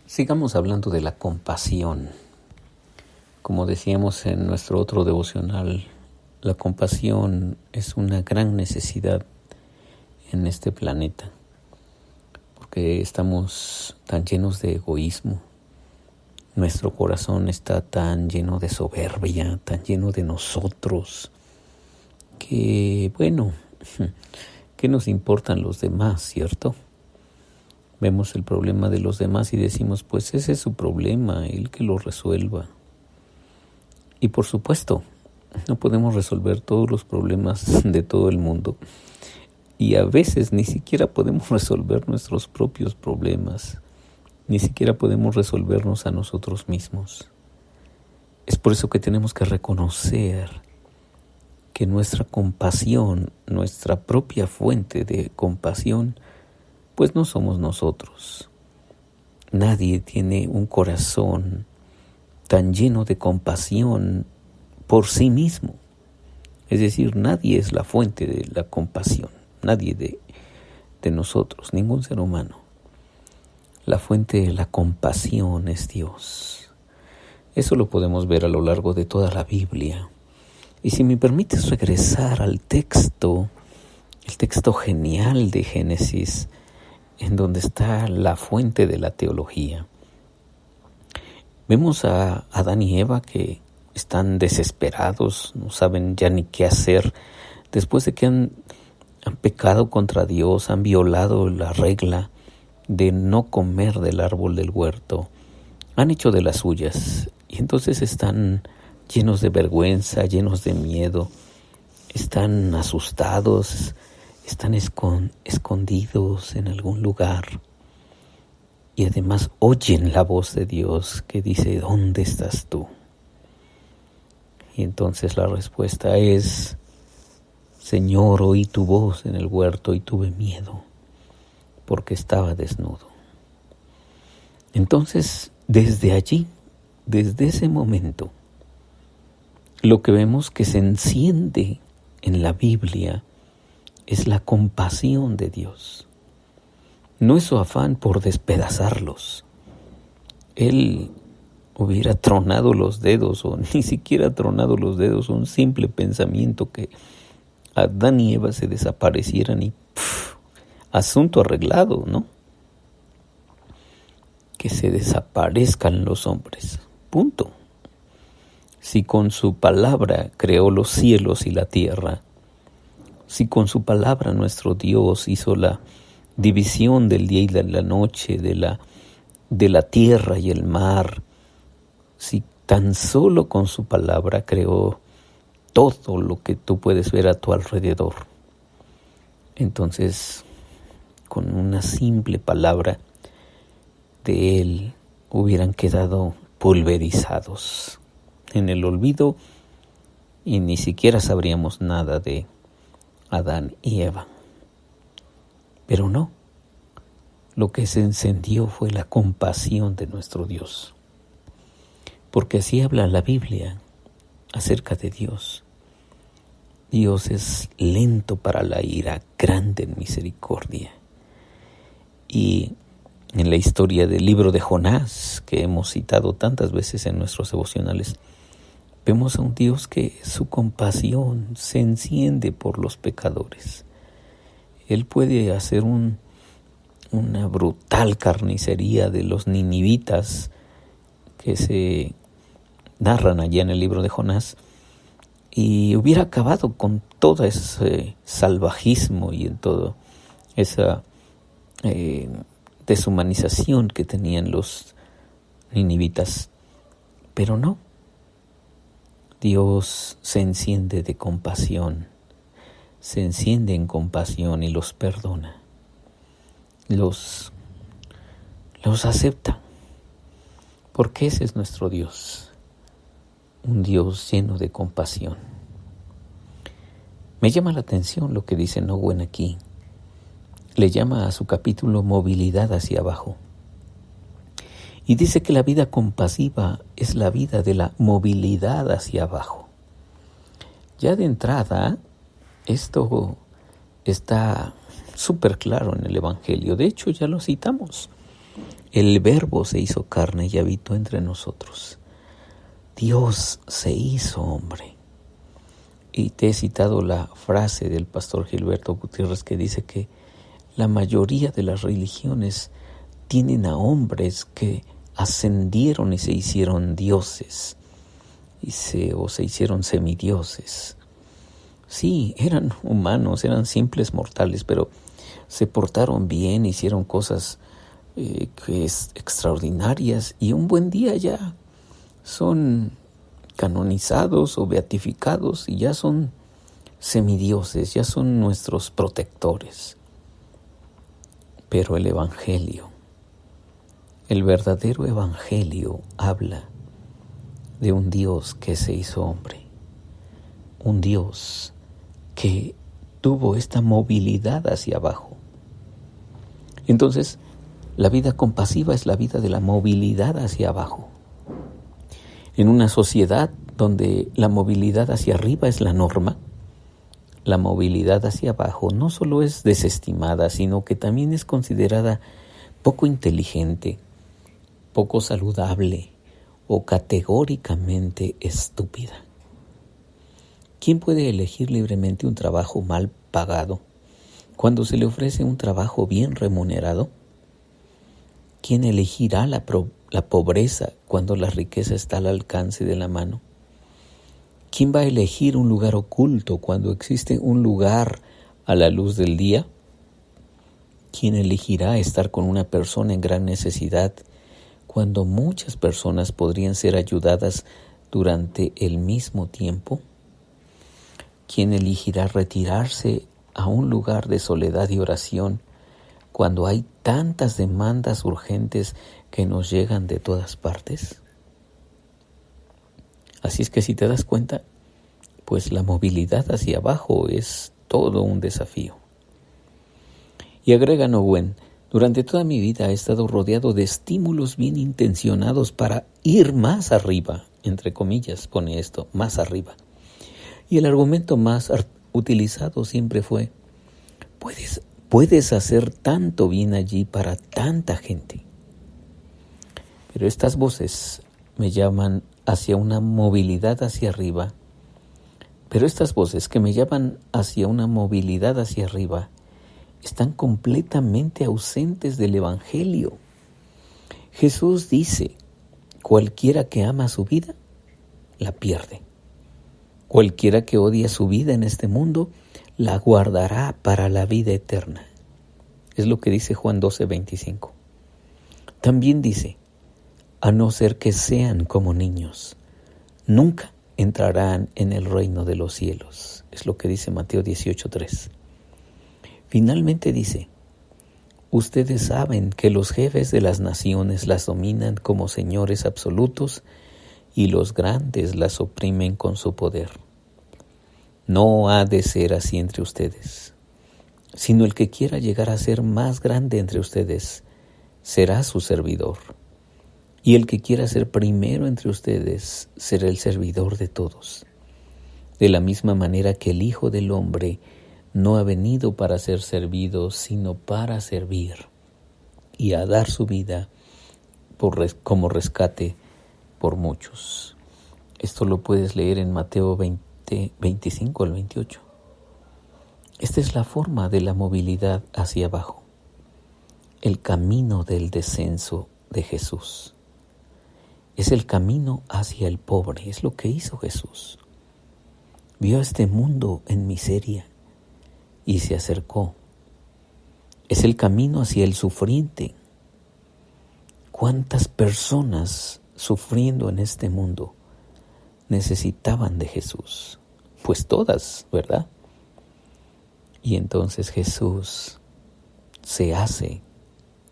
Sigamos hablando de la compasión. Como decíamos en nuestro otro devocional, la compasión es una gran necesidad en este planeta, porque estamos tan llenos de egoísmo. Nuestro corazón está tan lleno de soberbia, tan lleno de nosotros, que ¿qué nos importan los demás, cierto? Vemos el problema de los demás y decimos, pues ese es su problema, él que lo resuelva. Y por supuesto, no podemos resolver todos los problemas de todo el mundo. Y a veces ni siquiera podemos resolver nuestros propios problemas. Ni siquiera podemos resolvernos a nosotros mismos. Es por eso que tenemos que reconocer que nuestra compasión, nuestra propia fuente de compasión, pues no somos nosotros. Nadie tiene un corazón tan lleno de compasión por sí mismo. Es decir, nadie es la fuente de la compasión, nadie de nosotros, ningún ser humano. La fuente de la compasión es Dios. Eso lo podemos ver a lo largo de toda la Biblia. Y si me permites regresar al texto, el texto genial de Génesis, en donde está la fuente de la teología. Vemos a Adán y Eva que están desesperados, no saben ya ni qué hacer, después de que han pecado contra Dios, han violado la regla de no comer del árbol del huerto, han hecho de las suyas, y entonces están llenos de vergüenza, llenos de miedo, están asustados, están escondidos en algún lugar y además oyen la voz de Dios que dice, ¿dónde estás tú? Y entonces la respuesta es, Señor, oí tu voz en el huerto y tuve miedo porque estaba desnudo. Entonces, desde allí, desde ese momento, lo que vemos que se enciende en la Biblia es la compasión de Dios. No es su afán por despedazarlos. Él hubiera tronado los dedos, o ni siquiera tronado los dedos, un simple pensamiento que Adán y Eva se desaparecieran y asunto arreglado, ¿no? Que se desaparezcan los hombres. Punto. Si con su palabra creó los cielos y la tierra, si con su palabra nuestro Dios hizo la división del día y de la noche, de la tierra y el mar, si tan solo con su palabra creó todo lo que tú puedes ver a tu alrededor, entonces con una simple palabra de Él hubieran quedado pulverizados en el olvido y ni siquiera sabríamos nada de Adán y Eva. Pero no, lo que se encendió fue la compasión de nuestro Dios. Porque así habla la Biblia acerca de Dios. Dios es lento para la ira, grande en misericordia. Y en la historia del libro de Jonás, que hemos citado tantas veces en nuestros devocionales, vemos a un Dios que su compasión se enciende por los pecadores. Él puede hacer una brutal carnicería de los ninivitas que se narran allá en el libro de Jonás y hubiera acabado con todo ese salvajismo y en todo esa deshumanización que tenían los ninivitas. Pero no. Dios se enciende de compasión, se enciende en compasión y los perdona, los acepta, porque ese es nuestro Dios, un Dios lleno de compasión. Me llama la atención lo que dice Owen aquí, le llama a su capítulo movilidad hacia abajo. Y dice que la vida compasiva es la vida de la movilidad hacia abajo. Ya de entrada, esto está súper claro en el Evangelio. De hecho, ya lo citamos. el Verbo se hizo carne y habitó entre nosotros. Dios se hizo hombre. Y te he citado la frase del pastor Gilberto Gutiérrez que dice que la mayoría de las religiones tienen a hombres que ascendieron y se hicieron dioses o se hicieron semidioses. Sí, eran humanos, eran simples mortales, pero se portaron bien, hicieron cosas extraordinarias y un buen día ya son canonizados o beatificados y ya son semidioses, ya son nuestros protectores. Pero el Evangelio, el verdadero Evangelio habla de un Dios que se hizo hombre, un Dios que tuvo esta movilidad hacia abajo. Entonces, la vida compasiva es la vida de la movilidad hacia abajo. En una sociedad donde la movilidad hacia arriba es la norma, la movilidad hacia abajo no solo es desestimada, sino que también es considerada poco inteligente, poco saludable o categóricamente estúpida. ¿Quién puede elegir libremente un trabajo mal pagado cuando se le ofrece un trabajo bien remunerado? ¿Quién elegirá la pobreza cuando la riqueza está al alcance de la mano? ¿Quién va a elegir un lugar oculto cuando existe un lugar a la luz del día? ¿Quién elegirá estar con una persona en gran necesidad cuando muchas personas podrían ser ayudadas durante el mismo tiempo? ¿Quién elegirá retirarse a un lugar de soledad y oración cuando hay tantas demandas urgentes que nos llegan de todas partes? Así es que si te das cuenta, pues la movilidad hacia abajo es todo un desafío. Y agrega Owen, durante toda mi vida he estado rodeado de estímulos bien intencionados para ir más arriba, entre comillas pone esto, más arriba. Y el argumento más utilizado siempre fue, puedes hacer tanto bien allí para tanta gente. Pero estas voces me llaman hacia una movilidad hacia arriba. Pero estas voces que me llaman hacia una movilidad hacia arriba están completamente ausentes del Evangelio. Jesús dice, cualquiera que ama su vida, la pierde. Cualquiera que odia su vida en este mundo, la guardará para la vida eterna. Es lo que dice Juan 12:25. También dice, a no ser que sean como niños, nunca entrarán en el reino de los cielos. Es lo que dice Mateo 18:3. Finalmente dice, ustedes saben que los jefes de las naciones las dominan como señores absolutos y los grandes las oprimen con su poder. No ha de ser así entre ustedes, sino el que quiera llegar a ser más grande entre ustedes será su servidor. Y el que quiera ser primero entre ustedes será el servidor de todos. De la misma manera que el Hijo del Hombre no ha venido para ser servido, sino para servir y a dar su vida como rescate por muchos. Esto lo puedes leer en Mateo 25 al 28. Esta es la forma de la movilidad hacia abajo, el camino del descenso de Jesús. Es el camino hacia el pobre, es lo que hizo Jesús. Vio a este mundo en miseria y se acercó. Es el camino hacia el sufriente. ¿Cuántas personas sufriendo en este mundo necesitaban de Jesús? Pues todas, ¿verdad? Y entonces Jesús se hace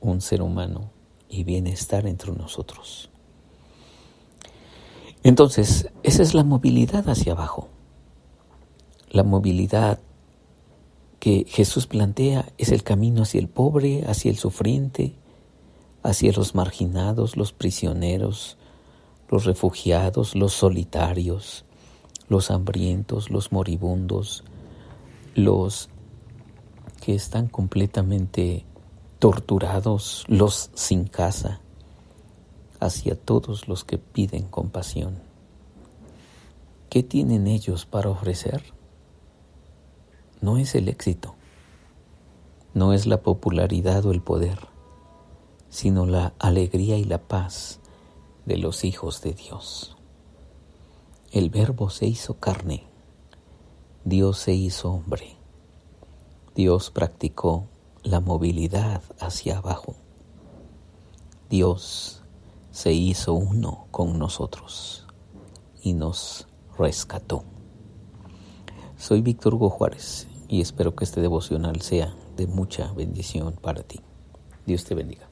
un ser humano y viene a estar entre nosotros. Entonces, esa es la movilidad hacia abajo. La movilidad que Jesús plantea es el camino hacia el pobre, hacia el sufriente, hacia los marginados, los prisioneros, los refugiados, los solitarios, los hambrientos, los moribundos, los que están completamente torturados, los sin casa, hacia todos los que piden compasión. ¿Qué tienen ellos para ofrecer? No es el éxito, no es la popularidad o el poder, sino la alegría y la paz de los hijos de Dios. El Verbo se hizo carne, Dios se hizo hombre, Dios practicó la movilidad hacia abajo, Dios se hizo uno con nosotros y nos rescató. Soy Víctor Hugo Juárez y espero que este devocional sea de mucha bendición para ti. Dios te bendiga.